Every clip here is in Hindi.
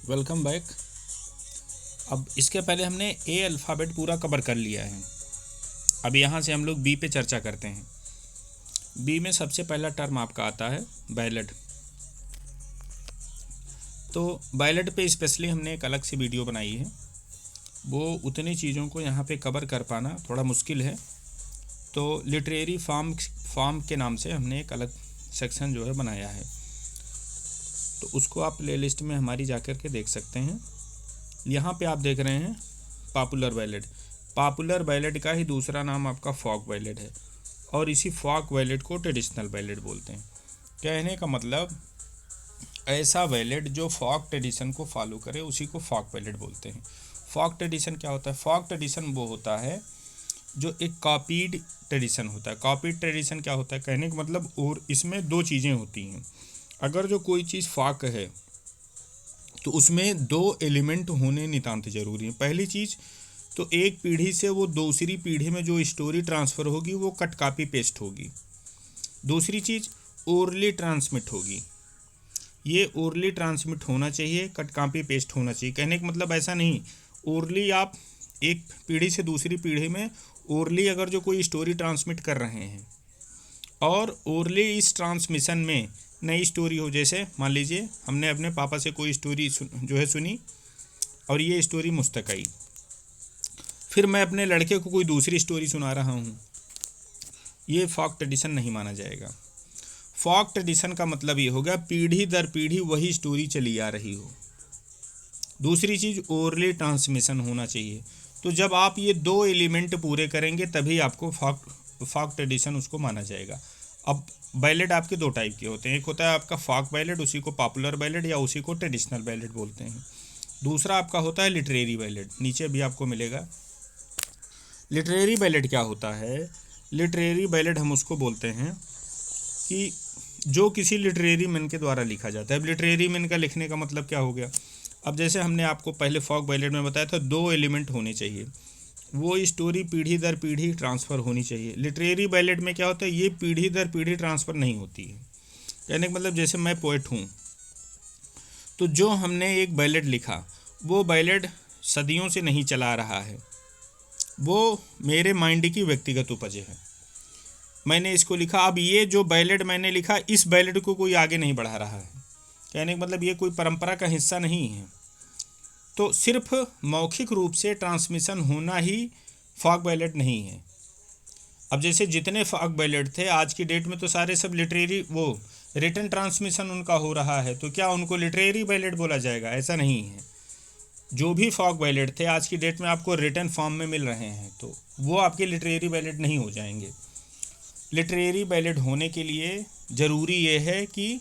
Welcome back. अब इसके पहले हमने ए अल्फ़ाबेट पूरा कवर कर लिया है। अब यहाँ से हम लोग बी पे चर्चा करते हैं। बी में सबसे पहला टर्म आपका आता है बैलेट। तो बैलेट पे स्पेशली हमने एक अलग सी वीडियो बनाई है। वो उतनी चीज़ों को यहाँ पे कवर कर पाना थोड़ा मुश्किल है, तो लिटरेरी फॉर्म के नाम से हमने एक अलग सेक्शन जो है बनाया है। तो उसको आप प्लेलिस्ट में हमारी जाकर के देख सकते हैं। यहाँ पे आप देख रहे हैं पॉपुलर बैलेट। पॉपुलर बैलेट का ही दूसरा नाम आपका फोक बैलेट है, और इसी फोक बैलेट को ट्रेडिशनल बैलेट बोलते हैं। कहने का मतलब ऐसा बैलेट जो फोक ट्रेडिशन को फॉलो करे उसी को फोक बैलेट बोलते हैं। फोक ट्रेडिशन क्या होता है? फोक ट्रेडिशन वो होता है जो एक कॉपीड ट्रेडिशन होता है। कॉपीड ट्रेडिशन क्या होता है? कहने का मतलब, और इसमें दो चीज़ें होती हैं। अगर जो कोई चीज़ फोक है तो उसमें दो एलिमेंट होने नितांत जरूरी है। पहली चीज़ तो एक पीढ़ी से वो दूसरी पीढ़ी में जो स्टोरी ट्रांसफ़र होगी वो कट कॉपी पेस्ट होगी। दूसरी चीज़ ओरली ट्रांसमिट होगी। ये ओरली ट्रांसमिट होना चाहिए, कट कॉपी पेस्ट होना चाहिए। कहने का मतलब ऐसा नहीं ओरली आप एक पीढ़ी से दूसरी पीढ़ी में ओरली अगर जो कोई स्टोरी ट्रांसमिट कर रहे हैं और ओरली इस ट्रांसमिशन में नई स्टोरी हो, जैसे मान लीजिए हमने अपने पापा से कोई स्टोरी जो है सुनी और ये स्टोरी मुझ तक आई, फिर मैं अपने लड़के को कोई दूसरी स्टोरी सुना रहा हूँ, ये फोक ट्रेडिशन नहीं माना जाएगा। फोक ट्रेडिशन का मतलब ये हो गया पीढ़ी दर पीढ़ी वही स्टोरी चली आ रही हो। दूसरी चीज़ ओरली ट्रांसमिशन होना चाहिए। तो जब आप ये दो एलिमेंट पूरे करेंगे तभी आपको फोक ट्रेडिशन उसको माना जाएगा। अब बैलेट आपके दो टाइप के होते हैं। एक होता है आपका फोक बैलेट, उसी को पॉपुलर बैलेट या उसी को ट्रेडिशनल बैलेट बोलते हैं। दूसरा आपका होता है लिटरेरी बैलेट, नीचे भी आपको मिलेगा। लिटरेरी बैलेट क्या होता है? लिटरेरी बैलेट हम उसको बोलते हैं कि जो किसी लिटरेरी मैन के द्वारा लिखा जाता है। अब लिटरेरी मैन का लिखने का मतलब क्या हो गया? अब जैसे हमने आपको पहले फोक बैलेट में बताया था दो एलिमेंट होने चाहिए, वो स्टोरी पीढ़ी दर पीढ़ी ट्रांसफ़र होनी चाहिए। लिटरेरी बैलेट में क्या होता है? ये पीढ़ी दर पीढ़ी ट्रांसफ़र नहीं होती है। कहने का मतलब जैसे मैं पोएट हूँ तो जो हमने एक बैलेट लिखा वो बैलेट सदियों से नहीं चला रहा है, वो मेरे माइंड की व्यक्तिगत उपज है। मैंने इसको लिखा, अब ये जो बैलेट मैंने लिखा इस बैलेट को कोई आगे नहीं बढ़ा रहा है। कहने का मतलब ये कोई परंपरा का हिस्सा नहीं है। तो सिर्फ मौखिक रूप से ट्रांसमिशन होना ही फोक बैलेट नहीं है। अब जैसे जितने फोक बैलेट थे आज की डेट में तो सारे सब लिटरेरी वो रिटन ट्रांसमिशन उनका हो रहा है, तो क्या उनको लिटरेरी बैलेट बोला जाएगा? ऐसा नहीं है। जो भी फोक बैलेट थे आज की डेट में आपको रिटन फॉर्म में मिल रहे हैं तो वो आपके लिटरेरी बैलेट नहीं हो जाएंगे। लिटरेरी बैलेट होने के लिए ज़रूरी ये है कि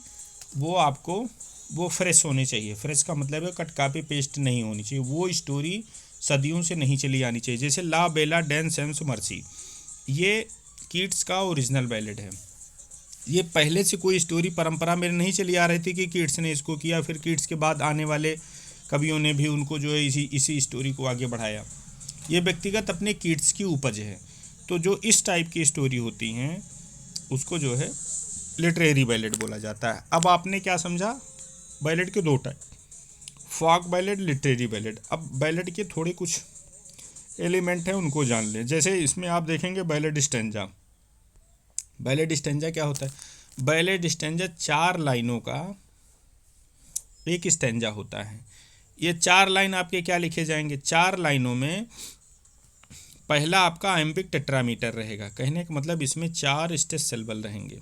वो आपको वो फ्रेश होने चाहिए। फ्रेश का मतलब है कट कॉपी पेस्ट नहीं होनी चाहिए। वो स्टोरी सदियों से नहीं चली आनी चाहिए। जैसे ला बेला डेंस एम्स मर्सी, ये कीट्स का ओरिजिनल बैलेट है। ये पहले से कोई स्टोरी परंपरा में नहीं चली आ रही थी कि कीट्स ने इसको किया, फिर कीट्स के बाद आने वाले कवियों ने भी उनको जो है इसी स्टोरी को आगे बढ़ाया। ये व्यक्तिगत अपने कीट्स की उपज है। तो जो इस टाइप की स्टोरी होती हैं उसको जो है लिटरेरी बैलेट बोला जाता है। अब आपने क्या समझा? बैलेट के दो टाइप, फोक बैलेट, लिटरेरी बैलेट। अब बैलेट के थोड़े कुछ एलिमेंट हैं उनको जान लें। जैसे इसमें आप देखेंगे बैलेट स्टैंजा। बैलेट स्टैंजा क्या होता है? बैलेट स्टैंजा 4 लाइनों का एक स्टैंजा होता है। ये 4 लाइन आपके क्या लिखे जाएंगे? 4 लाइनों में पहला आपका आइम्बिक टेट्रामीटर रहेगा। कहने का मतलब इसमें 4 स्टेज सिलेबल रहेंगे।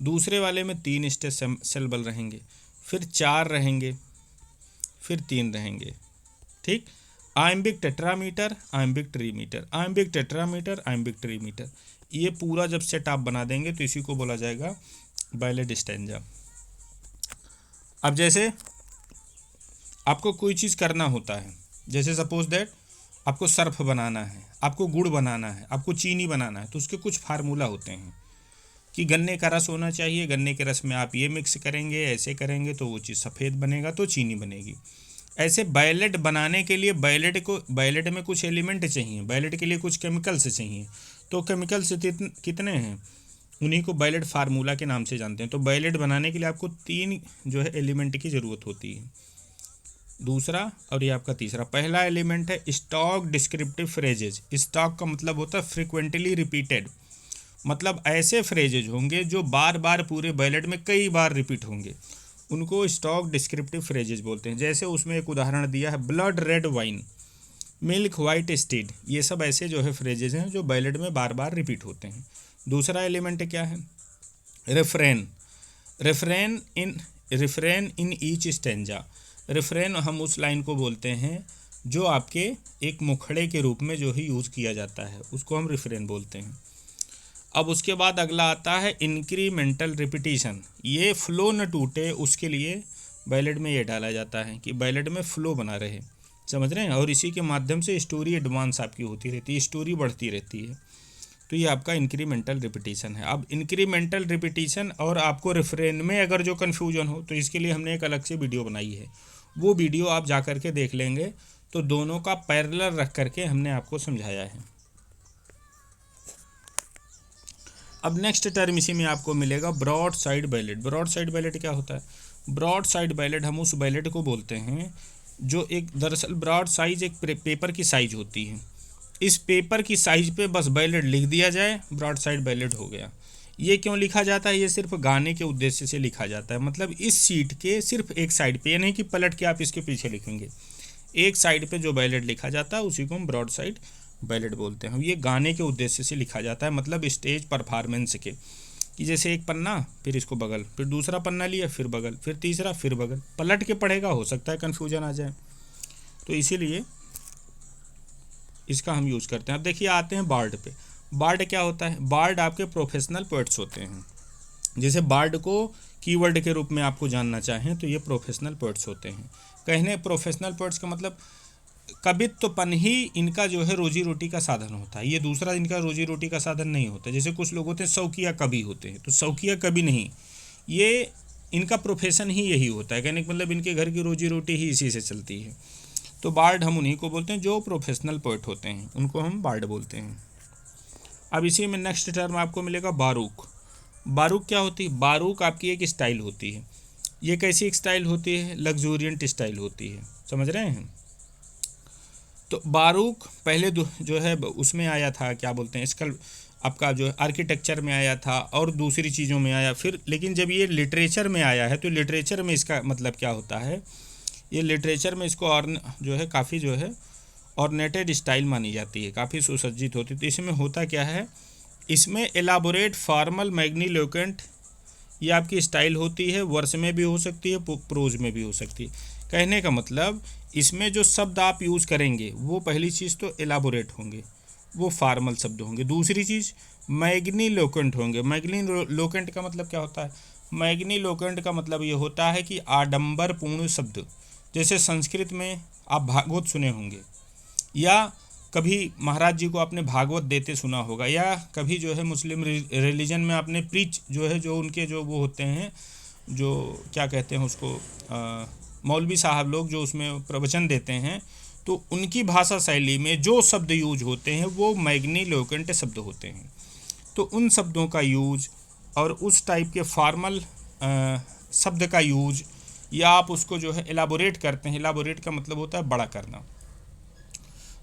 दूसरे वाले में 3 स्टेज सिलेबल रहेंगे, फिर 4 रहेंगे, फिर 3 रहेंगे। ठीक, iambic tetrameter, iambic trimeter, iambic tetrameter, iambic trimeter. ये पूरा जब सेट आप बना देंगे तो इसी को बोला जाएगा बैलेट स्टैंजा। अब जैसे आपको कोई चीज़ करना होता है, जैसे सपोज दैट आपको सर्फ बनाना है, आपको गुड़ बनाना है, आपको चीनी बनाना है, तो उसके कुछ फार्मूला होते हैं कि गन्ने का रस होना चाहिए, गन्ने के रस में आप ये मिक्स करेंगे, ऐसे करेंगे तो वो चीज़ सफ़ेद बनेगा तो चीनी बनेगी। ऐसे बैलेट बनाने के लिए बैलेट में कुछ एलिमेंट चाहिए, बैलेट के लिए कुछ केमिकल्स चाहिए। तो केमिकल्स कितने हैं? उन्हीं को बैलेट फार्मूला के नाम से जानते हैं। तो बैलेट बनाने के लिए आपको 3 जो है एलिमेंट की ज़रूरत होती है। दूसरा और ये आपका तीसरा। पहला एलिमेंट है स्टॉक डिस्क्रिप्टिव फ्रेजेज। स्टॉक का मतलब होता है फ्रिक्वेंटली रिपीटेड, मतलब ऐसे फ्रेजेज होंगे जो बार बार पूरे बैलेट में कई बार रिपीट होंगे, उनको स्टॉक डिस्क्रिप्टिव फ्रेजेज बोलते हैं। जैसे उसमें एक उदाहरण दिया है blood red wine, milk white stead, ये सब ऐसे जो है फ्रेजेज हैं जो बैलेट में बार बार रिपीट होते हैं। दूसरा एलिमेंट क्या है? Refrain. Refrain in each stanza. Refrain हम उस लाइन को बोलते हैं जो आपके एक मुखड़े के रूप में जो ही यूज़ किया जाता है, उसको हम रिफ्रेन बोलते हैं। अब उसके बाद अगला आता है इंक्रीमेंटल रिपीटिशन। ये फ्लो न टूटे उसके लिए बैलेट में ये डाला जाता है कि बैलेट में फ्लो बना रहे, समझ रहे हैं, और इसी के माध्यम से स्टोरी एडवांस आपकी होती रहती है, स्टोरी बढ़ती रहती है। तो ये आपका इंक्रीमेंटल रिपीटिशन है। अब इंक्रीमेंटल रिपीटिशन और आपको रिफ्रेन में अगर जो कन्फ्यूजन हो तो इसके लिए हमने एक अलग से वीडियो बनाई है, वो वीडियो आप जा कर के देख लेंगे, तो दोनों का पैरेलल रख करके हमने आपको समझाया है। अब नेक्स्ट टर्म इसी में आपको मिलेगा broad side ballot. Broad side ballot क्या होता है? ब्रॉड साइड बैलेट हम उस बैलेट को बोलते हैं जो एक, दरअसल ब्रॉड साइज एक पेपर की साइज होती है। इस पेपर की साइज पे बस बैलेट लिख दिया जाए, ब्रॉड साइड बैलेट हो गया। ये क्यों लिखा जाता है? ये सिर्फ गाने के उद्देश्य से लिखा जाता है, मतलब इस सीट के सिर्फ एक साइड पे, ये नहीं कि पलट के आप इसके पीछे लिखेंगे, एक साइड पे जो बैलेट लिखा जाता है उसी को हम ब्रॉड साइड बैलेट बोलते हैं। ये गाने के उद्देश्य से लिखा जाता है, मतलब स्टेज परफॉर्मेंस के, कि जैसे एक पन्ना, फिर इसको बगल, फिर दूसरा पन्ना लिया, फिर बगल, फिर तीसरा, फिर बगल, पलट के पढ़ेगा, हो सकता है कन्फ्यूजन आ जाए, तो इसीलिए इसका हम यूज़ करते हैं। अब देखिए आते हैं बार्ड पे। बार्ड क्या होता है? बार्ड आपके प्रोफेशनल पोएट्स होते हैं। जैसे बार्ड को कीवर्ड के रूप में आपको जानना चाहें तो ये प्रोफेशनल पोएट्स होते हैं। कहने प्रोफेशनल पोएट्स का मतलब कवित्वपन ही इनका जो है रोजी रोटी का साधन होता है, ये दूसरा इनका रोजी रोटी का साधन नहीं होता। जैसे कुछ लोग होते हैं शौकिया कवि होते हैं, तो शौकिया कवि नहीं, ये इनका प्रोफेशन ही यही होता है। कहने का मतलब इनके घर की रोजी रोटी ही इसी से चलती है। तो बार्ड हम उन्हीं को बोलते हैं जो प्रोफेशनल पोएट होते हैं, उनको हम बार्ड बोलते हैं। अब इसी में नेक्स्ट टर्म आपको मिलेगा बारूक। बारूक क्या होती है? बारूक आपकी एक स्टाइल होती है। ये कैसी एक स्टाइल होती है? लग्जूरियंट स्टाइल होती है, समझ रहे हैं। तो बारूक पहले जो है उसमें आया था, क्या बोलते हैं, इसका आपका जो है आर्किटेक्चर में आया था और दूसरी चीज़ों में आया फिर, लेकिन जब ये लिटरेचर में आया है तो लिटरेचर में इसका मतलब क्या होता है, ये लिटरेचर में इसको और जो है काफ़ी जो है ऑर्नेटेड स्टाइल मानी जाती है, काफ़ी सुसज्जित होती है। तो इसमें होता क्या है, इसमें एलाबोरेट फॉर्मल मैग्नीलोक्वेंट ये आपकी स्टाइल होती है, वर्स में भी हो सकती है, प्रोज में भी हो सकती है। कहने का मतलब इसमें जो शब्द आप यूज़ करेंगे वो पहली चीज़ तो एलाबोरेट होंगे, वो फॉर्मल शब्द होंगे। दूसरी चीज़ मैग्नीलोक्वेंट होंगे। मैग्नीलोक्वेंट का मतलब क्या होता है? मैग्नीलोक्वेंट का मतलब ये होता है कि आडंबरपूर्ण शब्द। जैसे संस्कृत में आप भागवत सुने होंगे, या कभी महाराज जी को आपने भागवत देते सुना होगा, या कभी जो है मुस्लिम रिलीजन में आपने प्रीच जो है, जो उनके जो वो होते हैं, जो क्या कहते हैं उसको, मौलवी साहब लोग जो उसमें प्रवचन देते हैं, तो उनकी भाषा शैली में जो शब्द यूज होते हैं वो मैग्नीलोक्वेंट शब्द होते हैं। तो उन शब्दों का यूज और उस टाइप के फॉर्मल शब्द का यूज, या आप उसको जो है एलाबोरेट करते हैं, एलाबोरेट का मतलब होता है बड़ा करना।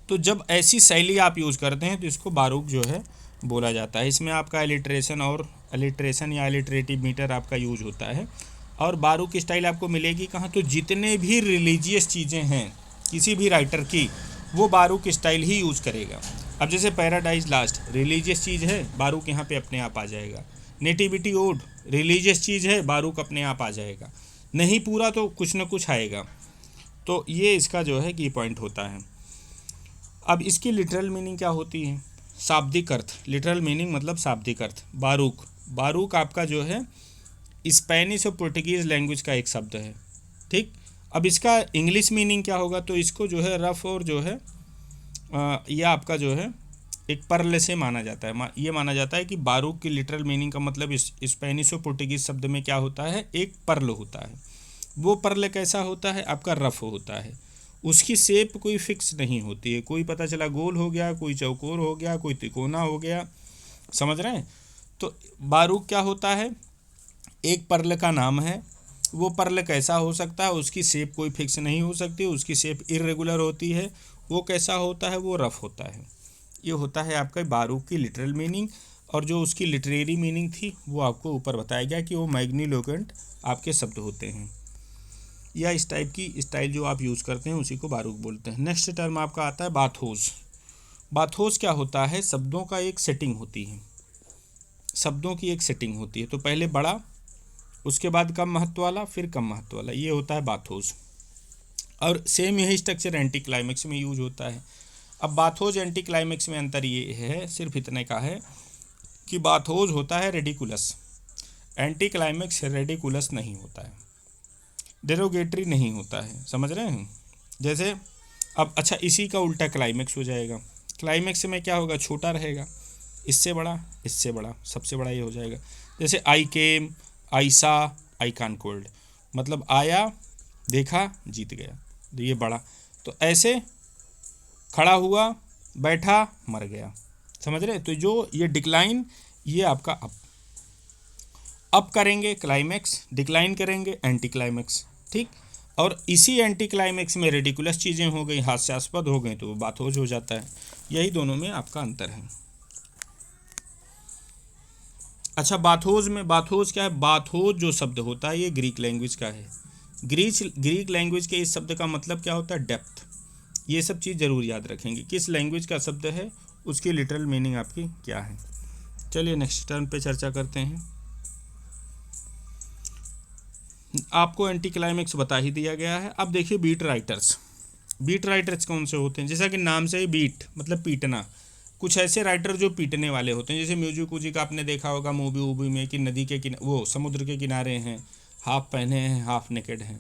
तो जब ऐसी शैली आप यूज़ करते हैं तो इसको बारूक जो है बोला जाता है। इसमें आपका एलिट्रेशन या एलिट्रेटिव मीटर आपका यूज होता है। और बारूक की स्टाइल आपको मिलेगी कहाँ? तो जितने भी रिलीजियस चीज़ें हैं किसी भी राइटर की, वो बारूक स्टाइल ही यूज़ करेगा। अब जैसे पैराडाइज लास्ट रिलीजियस चीज़ है, बारूक यहाँ पे अपने आप आ जाएगा। नेटिविटी ओड रिलीजियस चीज़ है, बारूक अपने आप आ जाएगा। नहीं पूरा तो कुछ न कुछ आएगा। तो ये इसका जो है की पॉइंट होता है। अब इसकी लिटरल मीनिंग क्या होती है? शाब्दिक अर्थ। लिटरल मीनिंग मतलब शाब्दिक अर्थ। बारूक आपका जो है स्पेनिश और पुर्तगीज़ लैंग्वेज का एक शब्द है, ठीक। अब इसका इंग्लिश मीनिंग क्या होगा? तो इसको जो है रफ और जो है यह आपका जो है एक पर्ल से माना जाता है। ये माना जाता है कि बारूक की लिटरल मीनिंग का मतलब इस स्पेनिश और पुर्तगीज़ शब्द में क्या होता है? एक पर्ल होता है। वो पर्ल कैसा होता है? आपका रफ होता है। उसकी शेप कोई फिक्स नहीं होती है, कोई पता चला गोल हो गया, कोई चौकोर हो गया, कोई तिकोना हो गया, समझ रहे हैं। तो बारूक क्या होता है? एक पर्ल का नाम है वो पर्ल कैसा हो सकता है, उसकी शेप कोई फिक्स नहीं हो सकती, उसकी शेप इरेगुलर होती है। वो कैसा होता है, वो रफ होता है। ये होता है आपका बारूक की लिटरल मीनिंग। और जो उसकी लिटरेरी मीनिंग थी वो आपको ऊपर बताया गया कि वो मैग्नीलोक्वेंट आपके शब्द होते हैं, या इस टाइप की स्टाइल जो आप यूज़ करते हैं उसी को बारूक बोलते हैं। नेक्स्ट टर्म आपका आता है बाथोस। बाथोस क्या होता है, शब्दों का एक सेटिंग होती है, शब्दों की एक सेटिंग होती है। तो पहले बड़ा, उसके बाद कम महत्व वाला, फिर कम महत्व वाला, ये होता है बाथोस। और सेम यही स्ट्रक्चर एंटी क्लाइमेक्स में यूज होता है। अब बाथोस एंटी क्लाइमेक्स में अंतर ये है, सिर्फ इतने का है कि बाथोस होता है रेडिकुलस, एंटी क्लाइमेक्स रेडिकुलस नहीं होता है, डेरोगेटरी नहीं होता है। समझ रहे हैं? जैसे अब अच्छा, इसी का उल्टा क्लाइमेक्स हो जाएगा। क्लाइमेक्स में क्या होगा, छोटा रहेगा, इससे बड़ा, इससे बड़ा, सबसे बड़ा ये हो जाएगा। जैसे आई केम, आई सा, आई कान कोल्ड, मतलब आया, देखा, जीत गया, तो ये बड़ा। तो ऐसे खड़ा हुआ, बैठा, मर गया। समझ रहे? तो जो ये डिक्लाइन, ये आपका अप करेंगे क्लाइमेक्स, डिक्लाइन करेंगे एंटी क्लाइमेक्स। ठीक। और इसी एंटी क्लाइमेक्स में रेडिकुलस चीज़ें हो गई, हास्यास्पद हो गई, तो वो बाथोस हो जाता है। यही दोनों में आपका अंतर है। अच्छा, बाथोस में, बाथोस क्या है, बाथोस जो शब्द होता है ये ग्रीक लैंग्वेज का है। ग्रीक लैंग्वेज के इस शब्द का मतलब क्या होता है, डेप्थ। ये सब चीज़ ज़रूर याद रखेंगे, किस लैंग्वेज का शब्द है, उसकी लिटरल मीनिंग आपकी क्या है। चलिए नेक्स्ट टर्म पे चर्चा करते हैं। आपको एंटी क्लाइमेक्स बता ही दिया गया है। अब देखिए बीट राइटर्स। बीट राइटर्स कौन से होते हैं, जैसा कि नाम से ही बीट मतलब पीटना। कुछ ऐसे राइटर जो पीटने वाले होते हैं, जैसे म्यूजिक वूजिक आपने देखा होगा मूवी वूवी में कि नदी के वो समुद्र के किनारे हैं, हाफ पहने हैं, हाफ नेकेड हैं,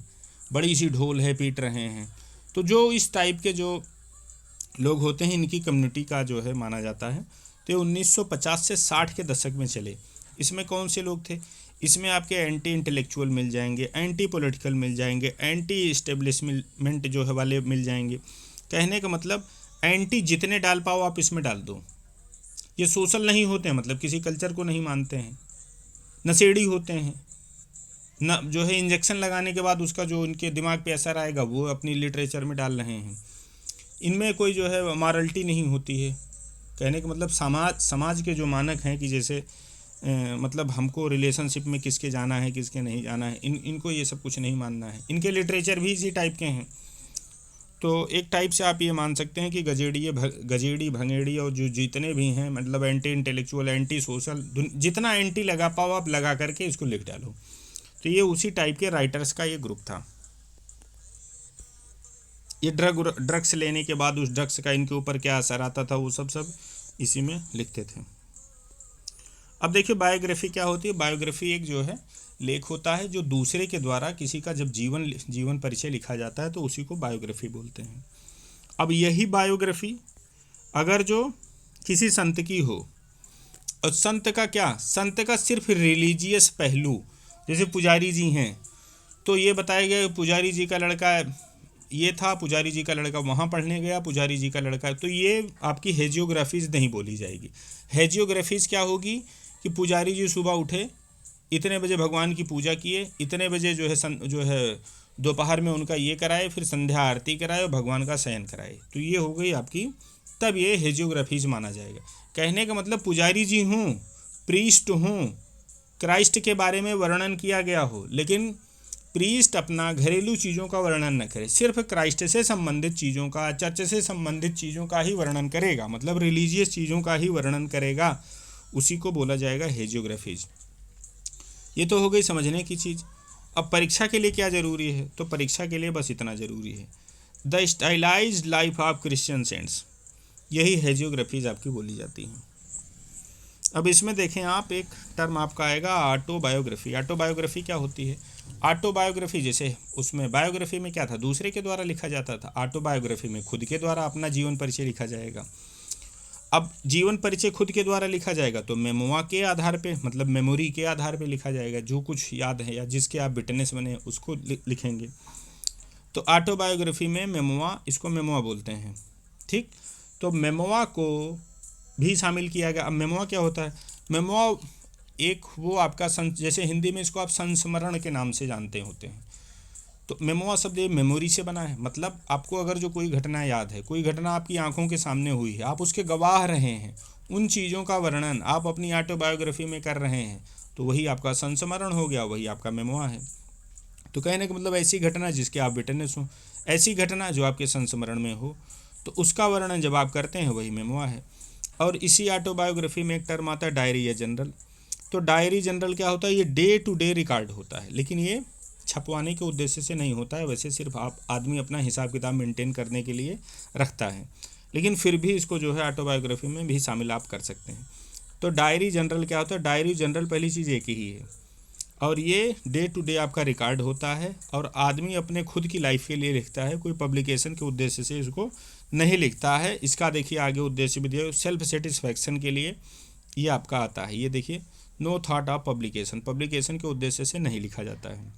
बड़ी सी ढोल है, पीट रहे हैं। तो जो इस टाइप के जो लोग होते हैं, इनकी कम्युनिटी का जो है माना जाता है। तो ये 1950 से 60 के दशक में चले। इसमें कौन से लोग थे, इसमें आपके एंटी इंटेलेक्चुअल मिल जाएंगे, एंटी पॉलिटिकल मिल जाएंगे, एंटी इस्टेब्लिशमेंट जो है वाले मिल जाएंगे। कहने का मतलब एंटी जितने डाल पाओ आप इसमें डाल दो। ये सोशल नहीं होते हैं, मतलब किसी कल्चर को नहीं मानते हैं, नशेड़ी होते हैं, न जो है इंजेक्शन लगाने के बाद उसका जो उनके दिमाग पे असर आएगा वो अपनी लिटरेचर में डाल रहे हैं। इनमें कोई जो है मॉरलिटी नहीं होती है। कहने का मतलब समाज के जो मानक हैं कि जैसे मतलब हमको रिलेशनशिप में किसके जाना है, किसके नहीं जाना है, इनको ये सब कुछ नहीं मानना है। इनके लिटरेचर भी इसी टाइप के हैं। तो एक टाइप से आप ये मान सकते हैं कि गजेड़ी भंगेड़ी और जो जितने भी हैं, मतलब एंटी इंटेलेक्चुअल, एंटी सोशल, जितना एंटी लगा पाओ आप लगा करके इसको लिख डालो। तो ये उसी टाइप के राइटर्स का ये ग्रुप था। ये ड्रग्स लेने के बाद उस ड्रग्स का इनके ऊपर क्या असर आता था, वो सब इसी में लिखते थे। अब देखिए बायोग्राफी क्या होती है। बायोग्राफी एक जो है लेख होता है जो दूसरे के द्वारा किसी का जब जीवन परिचय लिखा जाता है तो उसी को बायोग्राफी बोलते हैं। अब यही बायोग्राफी अगर जो किसी संत की हो, और संत का क्या, संत का सिर्फ रिलीजियस पहलू, जैसे पुजारी जी हैं तो ये बताया गया पुजारी जी का लड़का ये था, पुजारी जी का लड़का वहाँ पढ़ने गया, पुजारी जी का लड़का, तो ये आपकी हेजियोग्राफीज नहीं बोली जाएगी। हेजियोग्राफीज क्या होगी कि पुजारी जी सुबह उठे, इतने बजे भगवान की पूजा किए, इतने बजे जो है दोपहर में उनका ये कराए, फिर संध्या आरती कराए और भगवान का शयन कराए, तो ये हो गई आपकी, तब ये हेजियोग्राफीज माना जाएगा। कहने का मतलब पुजारी जी हूँ, प्रीस्ट हूँ, क्राइस्ट के बारे में वर्णन किया गया हो, लेकिन प्रीस्ट अपना घरेलू चीज़ों का वर्णन न करे, सिर्फ क्राइस्ट से संबंधित चीज़ों का, चर्च से संबंधित चीज़ों का ही वर्णन करेगा, मतलब रिलीजियस चीज़ों का ही वर्णन करेगा, उसी को बोला जाएगा हेजियोग्राफीज। ये तो हो गई समझने की चीज़। अब परीक्षा के लिए क्या ज़रूरी है, तो परीक्षा के लिए बस इतना ज़रूरी है, the stylised life of Christian saints, यही हेजियोग्राफीज आपकी बोली जाती हैं। अब इसमें देखें आप, एक टर्म आपका आएगा ऑटोबायोग्राफी। ऑटोबायोग्राफी क्या होती है, ऑटोबायोग्राफी जैसे उसमें बायोग्राफी में क्या था, दूसरे के द्वारा लिखा जाता था, ऑटोबायोग्राफी में खुद के द्वारा अपना जीवन परिचय लिखा जाएगा। अब जीवन परिचय खुद के द्वारा लिखा जाएगा तो मेमोआ के आधार पे, मतलब मेमोरी के आधार पे लिखा जाएगा, जो कुछ याद है या जिसके आप विटनेस बने उसको लिखेंगे। तो ऑटोबायोग्राफी में मेमोआ, इसको मेमोआ बोलते हैं। ठीक, तो मेमोआ को भी शामिल किया गया। अब मेमोआ क्या होता है, मेमोआ एक वो आपका जैसे हिंदी में इसको आप संस्मरण के नाम से जानते होते हैं। तो मेमोआ शब्द ये मेमोरी से बना है, मतलब आपको अगर जो कोई घटना याद है, कोई घटना आपकी आंखों के सामने हुई है, आप उसके गवाह रहे हैं, उन चीज़ों का वर्णन आप अपनी ऑटोबायोग्राफी में कर रहे हैं, तो वही आपका संस्मरण हो गया, वही आपका मेमोआ है। तो कहने का मतलब ऐसी घटना जिसके आप विटनेस हो, ऐसी घटना जो आपके संस्मरण में हो, तो उसका वर्णन जब आप करते हैं वही मेमोआ है। और इसी ऑटोबायोग्राफी में एक टर्म आता है डायरी या जनरल। तो डायरी जनरल क्या होता है, ये डे टू डे रिकॉर्ड होता है, लेकिन ये छपवाने के उद्देश्य से नहीं होता है, वैसे सिर्फ आप आदमी अपना हिसाब किताब मेंटेन करने के लिए रखता है, लेकिन फिर भी इसको जो है ऑटोबायोग्राफी में भी शामिल आप कर सकते हैं। तो डायरी जनरल क्या होता है, डायरी जनरल पहली चीज़ एक ही है, और ये डे टू डे आपका रिकॉर्ड होता है, और आदमी अपने खुद की लाइफ के लिए लिखता है, कोई पब्लिकेशन के उद्देश्य से इसको नहीं लिखता है। इसका देखिए आगे उद्देश्य भी दिया, सेल्फ सेटिस्फैक्शन के लिए ये आपका आता है। ये देखिए, no thought of publication, publication के उद्देश्य से नहीं लिखा जाता है।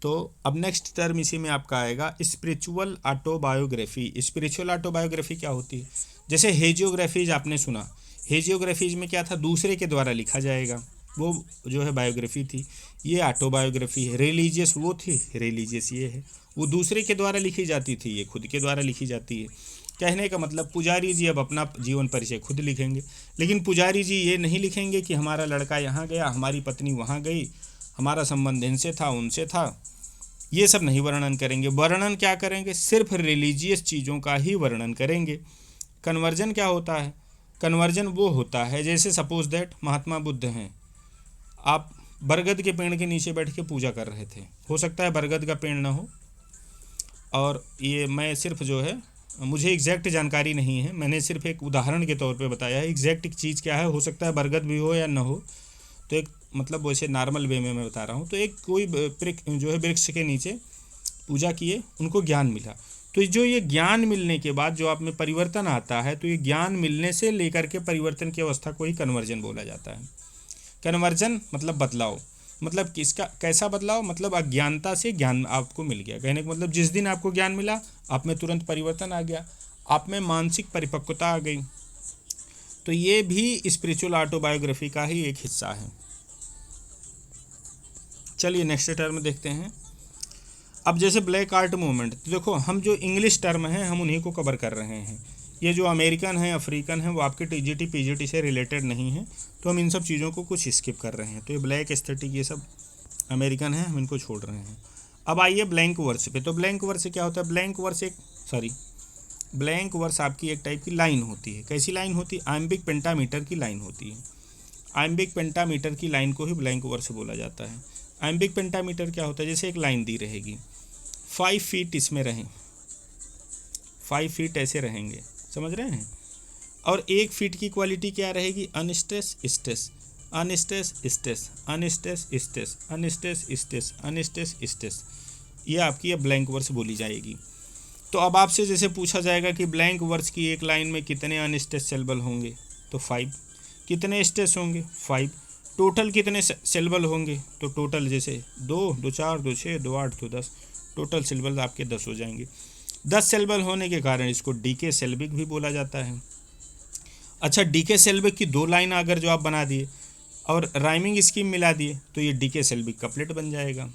तो अब नेक्स्ट टर्म इसी में आपका आएगा स्पिरिचुअल ऑटोबायोग्राफी। स्पिरिचुअल ऑटोबायोग्राफी क्या होती है, जैसे हेजियोग्राफीज आपने सुना, हेजियोग्राफीज में क्या था, दूसरे के द्वारा लिखा जाएगा, वो जो है बायोग्राफी थी। ये ऑटोबायोग्राफी है। रिलीजियस वो थी, रिलीजियस ये है, वो दूसरे के द्वारा लिखी जाती थी, ये खुद के द्वारा लिखी जाती है। कहने का मतलब पुजारी जी अब अपना जीवन परिचय खुद लिखेंगे, लेकिन पुजारी जी ये नहीं लिखेंगे कि हमारा लड़का यहाँ गया, हमारी पत्नी वहाँ गई, हमारा संबंध इनसे था उनसे था, ये सब नहीं वर्णन करेंगे। वर्णन क्या करेंगे, सिर्फ रिलीजियस चीज़ों का ही वर्णन करेंगे। कन्वर्जन क्या होता है, कन्वर्जन वो होता है जैसे सपोज दैट महात्मा बुद्ध हैं, आप बरगद के पेड़ के नीचे बैठ के पूजा कर रहे थे, हो सकता है बरगद का पेड़ ना हो, और ये मैं सिर्फ जो है मुझे एग्जैक्ट जानकारी नहीं है, मैंने सिर्फ एक उदाहरण के तौर पे बताया है। एग्जैक्ट चीज़ क्या है, हो सकता है बरगद भी हो या ना हो, तो एक मतलब वैसे नॉर्मल वे में मैं बता रहा हूँ। तो एक कोई जो है वृक्ष के नीचे पूजा किए, उनको ज्ञान मिला, तो जो ये ज्ञान मिलने के बाद जो आप में परिवर्तन आता है, तो ये ज्ञान मिलने से लेकर के परिवर्तन की अवस्था को ही कन्वर्जन बोला जाता है। कन्वर्जन मतलब बदलाव, मतलब किसका कैसा बदलाव, मतलब अज्ञानता से ज्ञान आपको मिल गया। कहने का मतलब जिस दिन आपको ज्ञान मिला, आप में तुरंत परिवर्तन आ गया, आप में मानसिक परिपक्वता आ गई। तो ये भी स्पिरिचुअल ऑटोबायोग्राफी का ही एक हिस्सा है। चलिए नेक्स्ट टर्म देखते हैं। अब जैसे ब्लैक आर्ट मूवमेंट, तो देखो हम जो इंग्लिश टर्म हैं हम उन्हीं को कवर कर रहे हैं। ये जो अमेरिकन है, अफ्रीकन है, वो आपके टीजीटी पीजीटी से रिलेटेड नहीं है, तो हम इन सब चीज़ों को कुछ स्किप कर रहे हैं। तो ये ब्लैक एस्थेटिक ये सब अमेरिकन है, हम इनको छोड़ रहे हैं। अब आइए ब्लैंक वर्स पे। तो ब्लैंक वर्स क्या होता है, ब्लैंक वर्स आपकी एक टाइप की लाइन होती है। कैसी लाइन होती है, आइम्बिक पेंटामीटर की लाइन होती है। आइम्बिक पेंटामीटर की लाइन को ही ब्लैंक वर्स बोला जाता है। आइम्बिक पेंटामीटर क्या होता है, जैसे एक लाइन दी रहेगी, 5 फीट इसमें रहें, 5 फीट ऐसे रहेंगे, समझ रहे हैं, और 1 फीट की क्वालिटी क्या रहेगी, unstress stress, unstress stress, unstress stress, unstress stress, unstress stress, ये आपकी अब ब्लैंक वर्स बोली जाएगी। तो अब आपसे जैसे पूछा जाएगा कि ब्लैंक वर्स की एक लाइन में कितने अनस्ट्रेस सिलेबल होंगे, तो 5, कितने स्ट्रेस होंगे 5, टोटल कितने सिलेबल होंगे, तो टोटल जैसे 2, 2 4, 2 6, 2 8, तो 10, टोटल सिलेबल आपके 10 हो जाएंगे। 10 सिलेबल होने के कारण इसको डीके सिलेबिक भी बोला जाता है। अच्छा, डीके सिलेबिक की 2 लाइन अगर जो आप बना दिए और राइमिंग स्कीम मिला दिए, तो ये डीके सिलेबिक कपलेट बन जाएगा।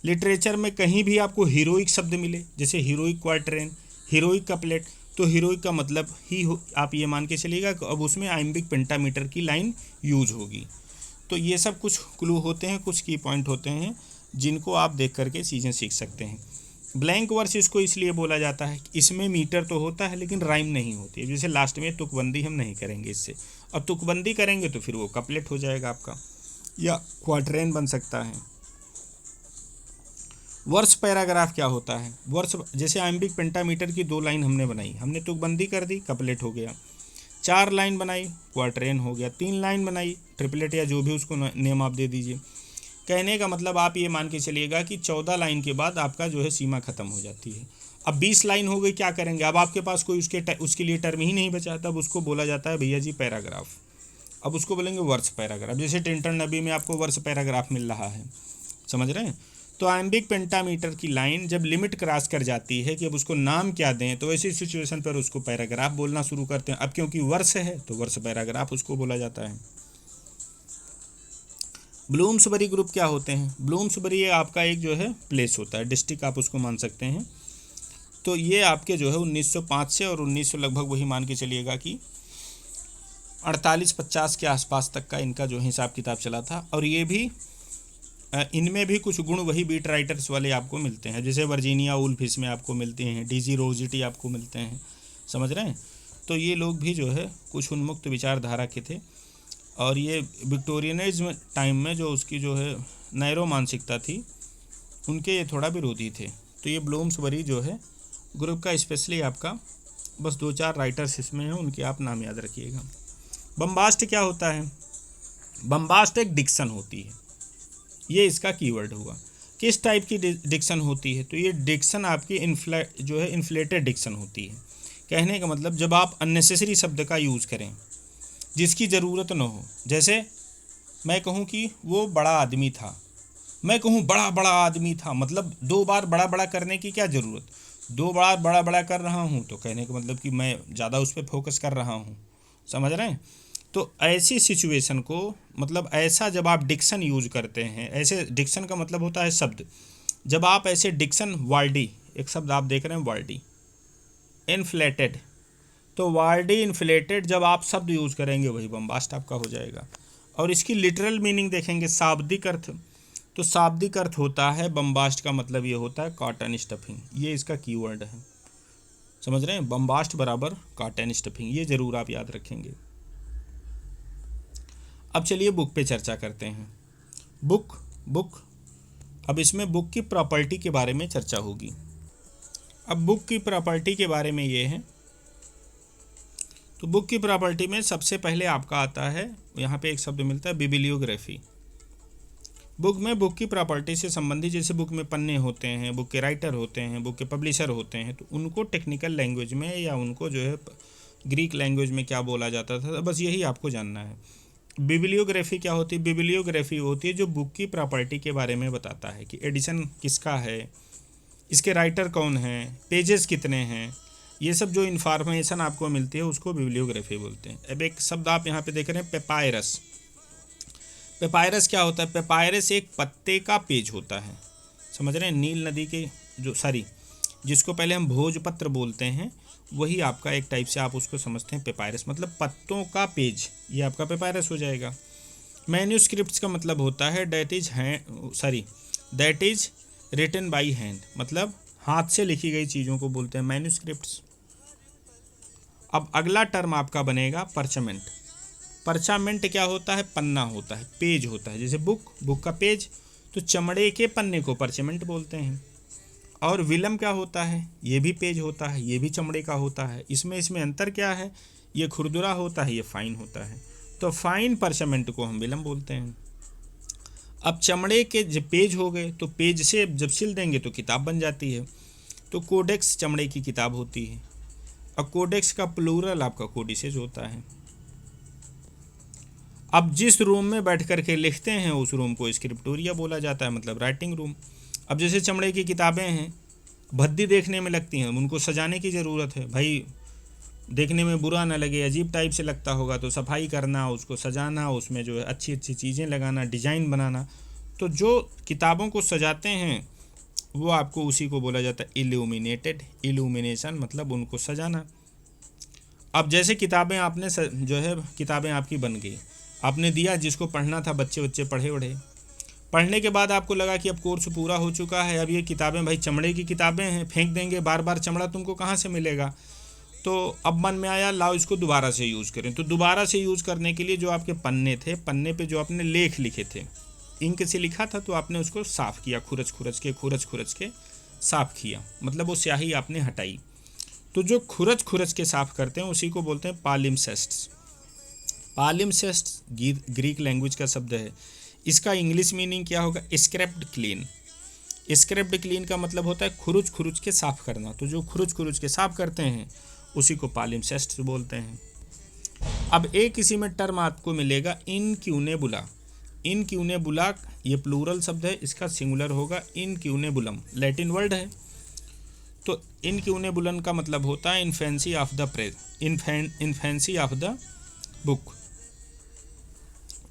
लिटरेचर में कहीं भी आपको हीरोइक शब्द मिले, जैसे हीरोइक क्वार्टरेन, हीरोइक कपलेट, तो हीरोइक का मतलब ही आप ये मान के चलिएगा कि अब उसमें आइम्बिक पेंटामीटर की लाइन यूज होगी। तो ये सब कुछ क्लू होते हैं, कुछ की पॉइंट होते हैं जिनको आप देख करके चीज़ें सीख सकते हैं। ब्लैंक वर्स इसको इसलिए बोला जाता है कि इसमें मीटर तो होता है लेकिन राइम नहीं होती है। जैसे लास्ट में तुकबंदी हम नहीं करेंगे इससे, अब तुकबंदी करेंगे तो फिर वो कपलेट हो जाएगा आपका, या क्वार्टरेन बन सकता है। वर्स पैराग्राफ क्या होता है, वर्स जैसे आइम्बिक पेंटामीटर की 2 लाइन हमने बनाई, हमने तुकबंदी कर दी, कपलेट हो गया। 4 लाइन बनाई, क्वार्टरेन हो गया। 3 लाइन बनाई, ट्रिपलेट या जो भी उसको नेम आप दे दीजिए। कहने का मतलब आप ये मान के चलिएगा कि 14 लाइन के बाद आपका जो है सीमा खत्म हो जाती है। अब 20 लाइन हो गई, क्या करेंगे, अब आपके पास कोई उसके लिए टर्म ही नहीं बचा, तब उसको बोला जाता है भैया जी पैराग्राफ। अब उसको बोलेंगे वर्स पैराग्राफ। जैसे टिंटन नबी में आपको वर्स पैराग्राफ मिल रहा है, समझ रहे हैं। तो आइम्बिक पेंटामीटर की लाइन जब लिमिट क्रॉस कर जाती है कि अब उसको नाम क्या दें, तो ऐसी सिचुएशन पर उसको पैराग्राफ बोलना शुरू करते हैं। अब क्योंकि वर्स है तो वर्स पैराग्राफ उसको बोला जाता है। ब्लूम्सबरी ग्रुप क्या होते हैं? ब्लूम्सबरी ये आपका एक जो है प्लेस होता है, डिस्ट्रिक्ट आप उसको मान सकते हैं। तो ये आपके जो है 1905 से और 1900 लगभग वही मान के चलिएगा कि 48-50 के आसपास तक का इनका जो हिसाब किताब चला था। और ये भी इनमें भी कुछ गुण वही बीट राइटर्स वाले आपको मिलते हैं, जैसे वर्जीनिया वुल्फ इसमें आपको मिलते हैं, डीजी रोजिटी आपको मिलते हैं, समझ रहे हैं। तो ये लोग भी जो है कुछ उन्मुक्त विचारधारा के थे, और ये विक्टोरियनिज्म टाइम में जो उसकी जो है नैरो मानसिकता थी, उनके ये थोड़ा विरोधी थे। तो ये ब्लूम्सबरी जो है ग्रुप का स्पेशली आपका बस 2-4 राइटर्स इसमें हैं, उनके आप नाम याद रखिएगा। बम्बास्ट क्या होता है? बम्बास्ट एक डिक्शन होती है, ये इसका कीवर्ड हुआ। किस टाइप की डिक्शन होती है? तो ये डिक्शन आपकी इन्फ्लेटेड डिक्शन होती है। कहने का मतलब जब आप अननेसेसरी शब्द का यूज़ करें जिसकी ज़रूरत न हो। जैसे मैं कहूँ कि वो बड़ा आदमी था, मैं कहूँ बड़ा बड़ा आदमी था, मतलब 2 बार बड़ा बड़ा करने की क्या ज़रूरत? 2 बार बड़ा बड़ा कर रहा हूँ तो कहने का मतलब कि मैं ज़्यादा उस पर फोकस कर रहा हूँ, समझ रहे हैं। तो ऐसी सिचुएशन को, मतलब ऐसा जब आप डिक्शन यूज़ करते हैं, ऐसे डिक्शन का मतलब होता है शब्द, जब आप ऐसे डिक्शन, वर्डी एक शब्द आप देख रहे हैं, वर्डी इन्फ्लेटेड, तो वर्डी इन्फ्लेटेड जब आप शब्द यूज़ करेंगे वही बम्बास्ट आपका हो जाएगा। और इसकी लिटरल मीनिंग देखेंगे, शाब्दिक अर्थ, तो शाब्दिक अर्थ होता है बम्बास्ट का मतलब ये होता है कॉटन स्टफिंग, ये इसका कीवर्ड है, समझ रहे हैं। बम्बास्ट बराबर कॉटन स्टफिंग, ये ज़रूर आप याद रखेंगे। अब चलिए बुक पे चर्चा करते हैं। बुक अब इसमें बुक की प्रॉपर्टी के बारे में चर्चा होगी। अब बुक की प्रॉपर्टी के बारे में ये है, तो बुक की प्रॉपर्टी में सबसे पहले आपका आता है, यहाँ पे एक शब्द मिलता है बिब्लियोग्राफी। बुक में बुक की प्रॉपर्टी से संबंधित, जैसे बुक में पन्ने होते हैं, बुक के राइटर होते हैं, बुक के पब्लिशर होते हैं, तो उनको टेक्निकल लैंग्वेज में या उनको जो है ग्रीक लैंग्वेज में क्या बोला जाता था, बस यही आपको जानना है। बिब्लियोग्राफी क्या होती है? बिब्लियोग्राफी होती है जो बुक की प्रॉपर्टी के बारे में बताता है कि एडिशन किसका है, इसके राइटर कौन हैं, पेजेस कितने हैं, ये सब जो इन्फॉर्मेशन आपको मिलती है उसको बिब्लियोग्राफी बोलते हैं। अब एक शब्द आप यहाँ पे देख रहे हैं, पेपायरस। पेपायरस क्या होता है? पेपायरस एक पत्ते का पेज होता है, समझ रहे हैं। नील नदी के जो जिसको पहले हम भोजपत्र बोलते हैं, वही आपका एक टाइप से आप उसको समझते हैं पेपायरस, मतलब पत्तों का पेज, ये आपका पेपायरस हो जाएगा। मैन्यूस्क्रिप्ट्स का मतलब होता है that is written by hand, मतलब हाथ से लिखी गई चीज़ों को बोलते हैं मैन्यूस्क्रिप्ट्स। अब अगला टर्म आपका बनेगा परचमेंट। परचामेंट क्या होता है? पन्ना होता है, पेज होता है। जैसे बुक का पेज, तो चमड़े के पन्ने को परचमेंट बोलते हैं। और विलम क्या होता है? ये भी पेज होता है, ये भी चमड़े का होता है। इसमें अंतर क्या है? ये खुरदुरा होता है, ये फाइन होता है। तो फाइन परचमेंट को हम विलम बोलते हैं। अब चमड़े के जब पेज हो गए, तो पेज से जब सिल देंगे तो किताब बन जाती है, तो कोडेक्स चमड़े की किताब होती है। और कोडेक्स का प्लूरल आपका कोडिसेज होता है। अब जिस रूम में बैठ कर के लिखते हैं उस रूम को स्क्रिप्टोरिया बोला जाता है, मतलब राइटिंग रूम। अब जैसे चमड़े की किताबें हैं, भद्दी देखने में लगती हैं, उनको सजाने की ज़रूरत है, भाई देखने में बुरा ना लगे, अजीब टाइप से लगता होगा, तो सफाई करना, उसको सजाना, उसमें जो है अच्छी अच्छी चीज़ें लगाना, डिज़ाइन बनाना। तो जो किताबों को सजाते हैं वो आपको उसी को बोला जाता है इल्यूमिनेटेड। इल्यूमिनेशन मतलब उनको सजाना। अब जैसे किताबें आपने जो है किताबें आपकी बन गई, आपने दिया, जिसको पढ़ना था बच्चे पढ़े, पढ़ने के बाद आपको लगा कि अब कोर्स पूरा हो चुका है, अब ये किताबें भाई चमड़े की किताबें हैं, फेंक देंगे, बार बार चमड़ा तुमको कहाँ से मिलेगा। तो अब मन में आया लाओ इसको दोबारा से यूज़ करें। तो दोबारा से यूज़ करने के लिए जो आपके पन्ने थे, पन्ने पे जो आपने लेख लिखे थे, इंक से लिखा था, तो आपने उसको साफ़ किया, खुरच के साफ़ किया, मतलब वो स्याही आपने हटाई। तो जो खुरच के साफ़ करते हैं उसी को बोलते हैं पालिम्सेस्ट्स। पालिम्सेस्ट्स ग्रीक लैंग्वेज का शब्द है। इसका इंग्लिश मीनिंग क्या होगा? Scraped clean. स्क्रैप्ड क्लीन का मतलब होता है खुरुच के साफ़ करना। तो जो खुरुच के साफ़ करते हैं उसी को पालिम्सेस्ट्स बोलते हैं। अब एक इसी में टर्म आपको मिलेगा इनक्यूनेबुला। इनक्यूनेबुला ये प्लूरल शब्द है, इसका सिंगुलर होगा इनक्यूनेबुलम, लैटिन वर्ड है। तो इनक्यूनेबुलन का मतलब होता है इन्फेंसी ऑफ द बुक।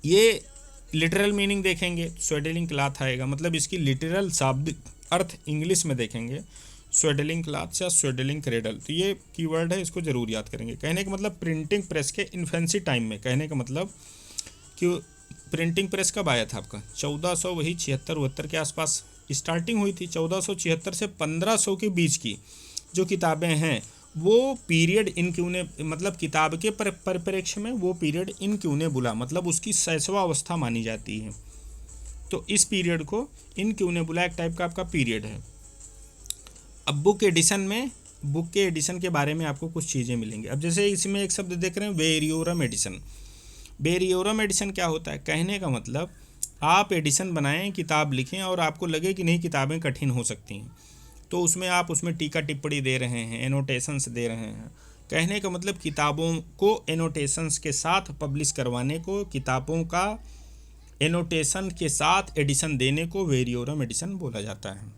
ये लिटरल मीनिंग देखेंगे स्वेडलिंग क्लॉथ आएगा, मतलब इसकी लिटरल शाब्दिक अर्थ इंग्लिश में देखेंगे स्वेडलिंग क्लॉथ या स्वेडलिंग क्रेडल। तो ये कीवर्ड है, इसको जरूर याद करेंगे। कहने का मतलब प्रिंटिंग प्रेस के इन्फेंसी टाइम में, कहने का मतलब कि प्रिंटिंग प्रेस कब आया था आपका 1400 वही 76-72 के आसपास स्टार्टिंग हुई थी। 1476 से 1500 के बीच की जो किताबें हैं वो पीरियड इनक्यूने, मतलब किताब के परिप्रेक्ष्य में वो पीरियड इनक्यूनेबुला, मतलब उसकी शैशवा अवस्था मानी जाती है। तो इस पीरियड को इनक्यूनेबुला एक टाइप का आपका पीरियड है। अब बुक एडिशन में, बुक के एडिशन के बारे में आपको कुछ चीज़ें मिलेंगी। अब जैसे इसमें एक शब्द देख रहे हैं वेरियोरम एडिशन। वेरियोरम एडिशन क्या होता है? कहने का मतलब आप एडिशन बनाएं, किताब लिखें और आपको लगे कि नहीं किताबें कठिन हो सकती हैं, तो उसमें आप उसमें टीका टिप्पणी दे रहे हैं, एनोटेशंस दे रहे हैं। कहने का मतलब किताबों को एनोटेशंस के साथ पब्लिश करवाने को, किताबों का एनोटेशन के साथ एडिशन देने को वेरियोरम एडिशन बोला जाता है।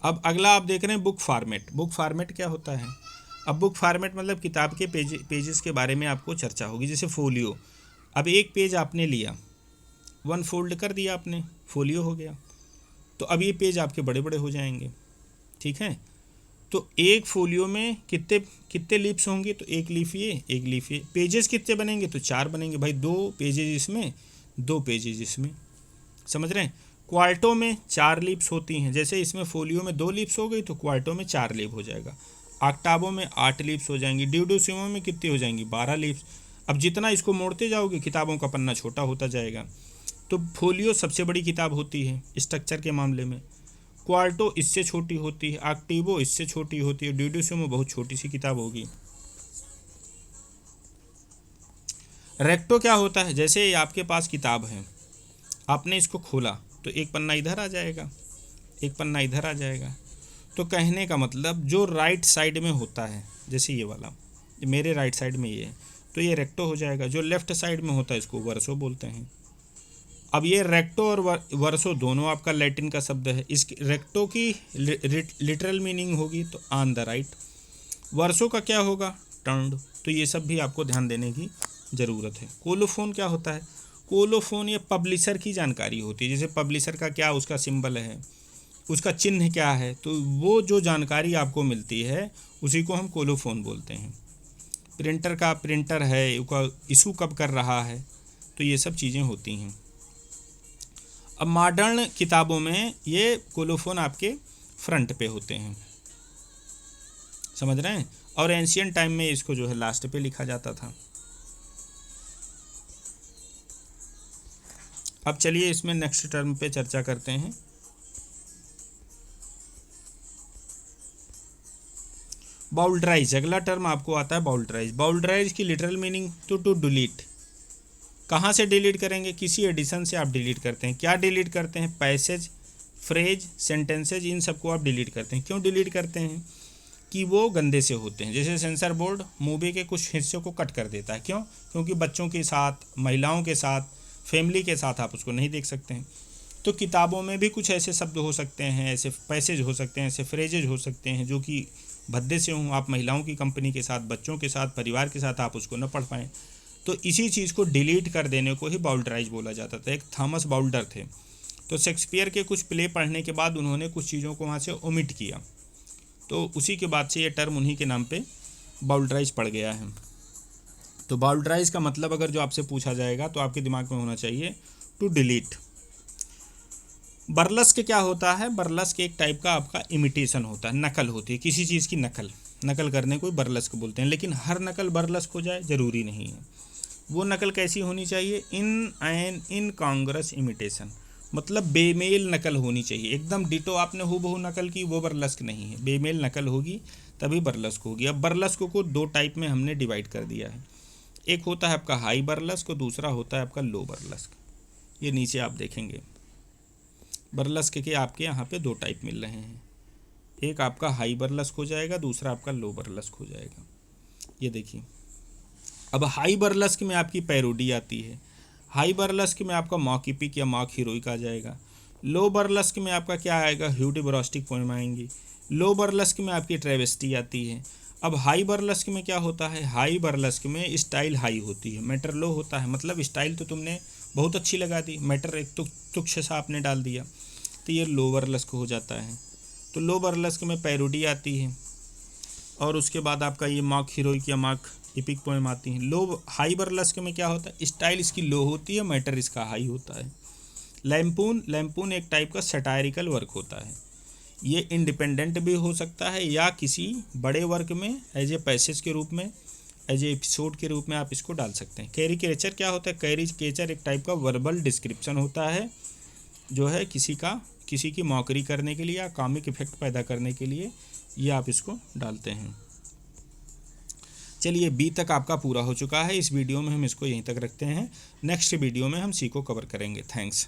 अब अगला आप देख रहे हैं बुक फॉर्मेट। बुक फॉर्मेट क्या होता है? अब बुक फॉर्मेट मतलब किताब के पेजेस के बारे में आपको चर्चा होगी। जैसे फोलियो, अब एक पेज आपने लिया, वन फोल्ड कर दिया आपने, फोलियो हो गया। तो अब ये पेज आपके बड़े बड़े हो जाएंगे, ठीक है। तो एक फोलियो में कितने लीफ्स होंगे? तो एक लीफ ये, एक लीफ ये। पेजेस कितने बनेंगे? तो 4 बनेंगे भाई, 2 पेजेज इसमें, 2 पेजेज इसमें, समझ रहे हैं। क्वार्टो में 4 लीव्स होती हैं, जैसे इसमें फोलियो में 2 लीव्स हो गई तो क्वार्टो में 4 लीव हो जाएगा। ऑक्टावो में 8 लीव्स हो जाएंगी। ड्यूडोसिमो में कितनी हो जाएंगी? 12 लीव्स। अब जितना इसको मोड़ते जाओगे किताबों का पन्ना छोटा होता जाएगा। तो फोलियो सबसे बड़ी किताब होती है स्ट्रक्चर के मामले में, क्वार्टो इससे छोटी होती है, ऑक्टिवो इससे छोटी होती है, ड्यूडोसिमो बहुत छोटी सी किताब होगी। रेक्टो क्या होता है? जैसे आपके पास किताब है, आपने इसको खोला तो एक पन्ना इधर आ जाएगा, एक पन्ना इधर आ जाएगा। तो कहने का मतलब जो राइट साइड में होता है, जैसे ये वाला मेरे राइट साइड में ये है, तो ये रेक्टो हो जाएगा। जो लेफ्ट साइड में होता है इसको वर्सो बोलते हैं। अब ये रेक्टो और वर्सो दोनों आपका लैटिन का शब्द है। इस रेक्टो की लिटरल मीनिंग होगी तो ऑन द राइट, वर्सो का क्या होगा? टर्न्ड। तो ये सब भी आपको ध्यान देने की ज़रूरत है। कोलोफोन क्या होता है? कोलोफोन ये पब्लिशर की जानकारी होती है। जैसे पब्लिशर का क्या उसका सिंबल है, उसका चिन्ह क्या है, तो वो जो जानकारी आपको मिलती है उसी को हम कोलोफोन बोलते हैं। प्रिंटर का प्रिंटर है, उसका इशू कब कर रहा है, तो ये सब चीज़ें होती हैं। अब मॉडर्न किताबों में ये कोलोफोन आपके फ्रंट पे होते हैं, समझ रहे हैं। और एंशियंट टाइम में इसको जो है लास्ट पे लिखा जाता था। अब चलिए इसमें नेक्स्ट टर्म पे चर्चा करते हैं। बाउल्डराइज, अगला टर्म आपको आता है बाउल्डराइज। बाउल्डराइज की लिटरल मीनिंग टू डिलीट। कहाँ से डिलीट करेंगे? किसी एडिशन से आप डिलीट करते हैं। क्या डिलीट करते हैं? पैसेज, फ्रेज, सेंटेंसेज, इन सबको आप डिलीट करते हैं। क्यों डिलीट करते हैं? कि वो गंदे से होते हैं। जैसे सेंसर बोर्ड मूवी के कुछ हिस्सों को कट कर देता है। क्यों? क्योंकि बच्चों के साथ, महिलाओं के साथ, फैमिली के साथ आप उसको नहीं देख सकते हैं। तो किताबों में भी कुछ ऐसे शब्द हो सकते हैं, ऐसे पैसेज हो सकते हैं, ऐसे फ्रेजेज हो सकते हैं जो कि भद्दे से हों, आप महिलाओं की कंपनी के साथ, बच्चों के साथ, परिवार के साथ आप उसको न पढ़ पाएँ। तो इसी चीज़ को डिलीट कर देने को ही बाउल्डराइज बोला जाता था। एक थॉमस बाउल्डर थे, तो शेक्सपियर के कुछ प्ले पढ़ने के बाद उन्होंने कुछ चीज़ों को वहाँ से ओमिट किया, तो उसी के बाद से ये टर्म उन्हीं के नाम पे बाउल्डराइज पड़ गया है। तो बाउल्डराइज का मतलब अगर जो आपसे पूछा जाएगा तो आपके दिमाग में होना चाहिए टू डिलीट। बर्लस्क क्या होता है? बर्लस्क एक टाइप का आपका इमिटेशन होता है, नकल होती है किसी चीज़ की। नकल करने को बर्लस्क बोलते हैं। लेकिन हर नकल बर्लस्क हो जाए ज़रूरी नहीं है। वो नकल कैसी होनी चाहिए? इन एन इनकॉन्ग्रुअस इमिटेशन, मतलब बेमेल नकल होनी चाहिए। एकदम डिटो आपने हूबहू नकल की, वो बर्लस्क नहीं है। बेमेल नकल होगी तभी बर्लस्क होगी। अब बर्लस्क को 2 टाइप में हमने डिवाइड कर दिया है। एक होता है आपका हाई बर्लस्क और दूसरा होता है आपका लो बर्लस्क। ये नीचे आप देखेंगे बर्लस्क के आपके यहाँ पे 2 टाइप मिल रहे हैं। एक आपका हाई बर्लस्क हो जाएगा, दूसरा आपका लो बर्लस्क हो जाएगा। ये देखिए, अब हाई बर्लस्क में आपकी पैरोडी आती है। हाई बर्लस्क में आपका मॉक इपिक या मॉक हीरोइक आ जाएगा। लो बर्लस्क में आपका क्या आएगा? ह्यूडिब्रॉस्टिक पोएम आएंगी। लो बर्लस्क में आपकी ट्रेवेस्टी आती है। अब हाई बर्लेस्क में क्या होता है, हाई बर्लेस्क में स्टाइल हाई होती है, मैटर लो होता है। मतलब स्टाइल तो तुमने बहुत अच्छी लगा दी, मैटर एक तुच्छ सा आपने डाल दिया, तो ये लो बर्लेस्क हो जाता है। तो लो बर्लेस्क में पैरोडी आती है और उसके बाद आपका ये मॉक हीरोइक या मॉक एपिक पोएम आती हैं। लो हाई बर्लेस्क में क्या होता है, स्टाइल इसकी लो होती है, मैटर इसका हाई होता है। लैम्पून एक टाइप का सटायरिकल वर्क होता है। ये इंडिपेंडेंट भी हो सकता है या किसी बड़े वर्क में एज ए पैसेज के रूप में, एज ए एपिसोड के रूप में आप इसको डाल सकते हैं। कैरिकेचर क्या होता है, कैरिकेचर एक टाइप का वर्बल डिस्क्रिप्शन होता है जो है किसी की मौकरी करने के लिए या कॉमिक इफेक्ट पैदा करने के लिए ये आप इसको डालते हैं। चलिए बी तक आपका पूरा हो चुका है। इस वीडियो में हम इसको यहीं तक रखते हैं। नेक्स्ट वीडियो में हम सी को कवर करेंगे। थैंक्स।